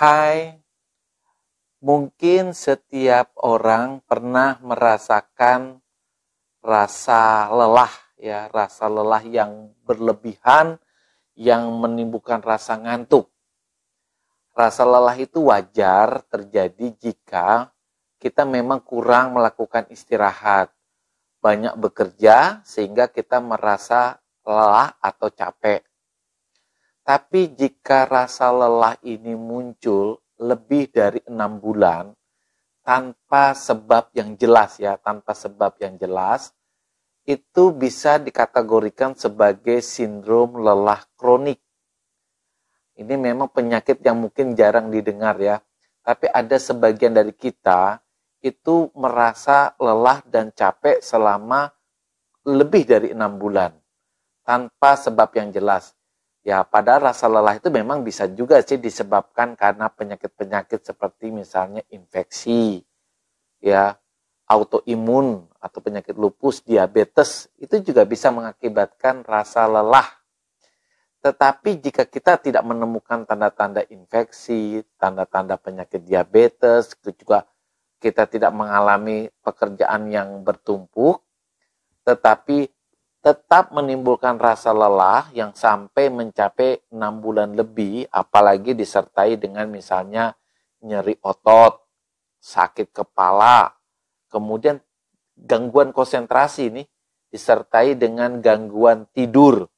Hai, mungkin setiap orang pernah merasakan rasa lelah ya, rasa lelah yang berlebihan yang menimbulkan rasa ngantuk. Rasa lelah itu wajar terjadi jika kita memang kurang melakukan istirahat, banyak bekerja sehingga kita merasa lelah atau capek. Tapi jika rasa lelah ini muncul lebih dari 6 bulan tanpa sebab yang jelas ya, tanpa sebab yang jelas, itu bisa dikategorikan sebagai sindrom lelah kronik. Ini memang penyakit yang mungkin jarang didengar ya, tapi ada sebagian dari kita itu merasa lelah dan capek selama lebih dari 6 bulan tanpa sebab yang jelas. Ya, padahal rasa lelah itu memang bisa juga sih disebabkan karena penyakit-penyakit seperti misalnya infeksi, ya, autoimun atau penyakit lupus, diabetes, itu juga bisa mengakibatkan rasa lelah. Tetapi jika kita tidak menemukan tanda-tanda infeksi, tanda-tanda penyakit diabetes, itu juga kita tidak mengalami pekerjaan yang bertumpuk, tetapi tetap menimbulkan rasa lelah yang sampai mencapai 6 bulan lebih, apalagi disertai dengan misalnya nyeri otot, sakit kepala, kemudian gangguan konsentrasi nih, disertai dengan gangguan tidur.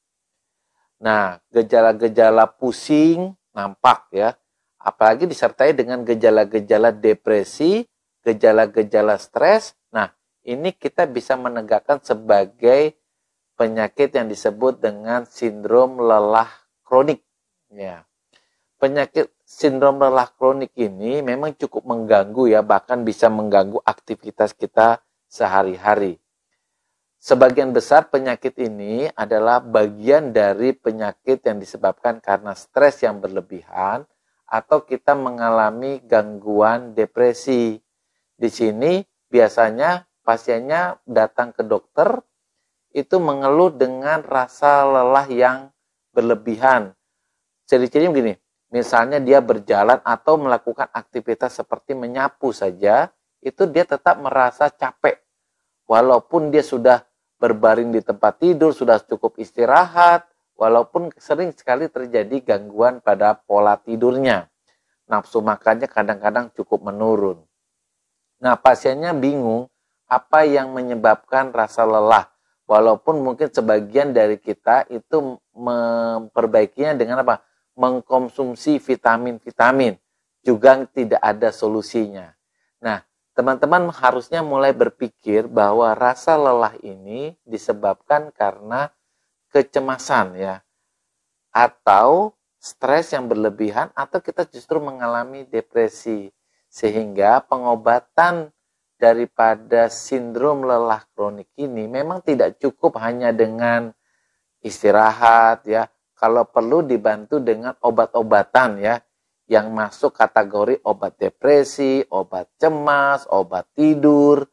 Nah, gejala-gejala pusing nampak ya, apalagi disertai dengan gejala-gejala depresi, gejala-gejala stres. Nah, ini kita bisa menegakkan sebagai penyakit yang disebut dengan sindrom lelah kronik. Ya. Penyakit sindrom lelah kronik ini memang cukup mengganggu ya, bahkan bisa mengganggu aktivitas kita sehari-hari. Sebagian besar penyakit ini adalah bagian dari penyakit yang disebabkan karena stres yang berlebihan atau kita mengalami gangguan depresi. Di sini biasanya pasiennya datang ke dokter itu mengeluh dengan rasa lelah yang berlebihan. Ciri-cirinya begini, misalnya dia berjalan atau melakukan aktivitas seperti menyapu saja, itu dia tetap merasa capek. Walaupun dia sudah berbaring di tempat tidur, sudah cukup istirahat, walaupun sering sekali terjadi gangguan pada pola tidurnya. Nafsu makannya kadang-kadang cukup menurun. Nah, pasiennya bingung apa yang menyebabkan rasa lelah. Walaupun mungkin sebagian dari kita itu memperbaikinya dengan apa? Mengkonsumsi vitamin-vitamin. Juga tidak ada solusinya. Nah, teman-teman harusnya mulai berpikir bahwa rasa lelah ini disebabkan karena kecemasan ya. Atau stres yang berlebihan atau kita justru mengalami depresi. Sehingga pengobatan daripada sindrom lelah kronik ini memang tidak cukup hanya dengan istirahat ya. Kalau perlu dibantu dengan obat-obatan ya yang masuk kategori obat depresi, obat cemas, obat tidur,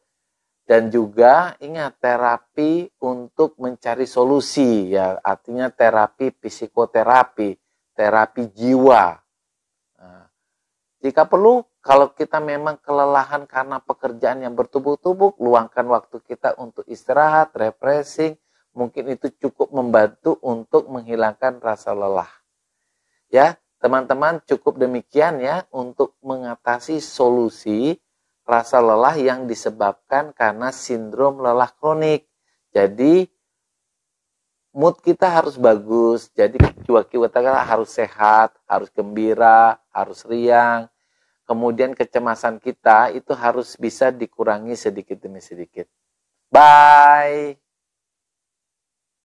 dan juga ingat terapi untuk mencari solusi ya, artinya terapi psikoterapi, terapi jiwa. Nah, jika perlu, kalau kita memang kelelahan karena pekerjaan yang bertumpuk-tumpuk, luangkan waktu kita untuk istirahat, refreshing, mungkin itu cukup membantu untuk menghilangkan rasa lelah. Ya, teman-teman cukup demikian ya untuk mengatasi solusi rasa lelah yang disebabkan karena sindrom lelah kronik. Jadi, mood kita harus bagus, jadi jiwa kita harus sehat, harus gembira, harus riang. Kemudian kecemasan kita itu harus bisa dikurangi sedikit demi sedikit. Bye!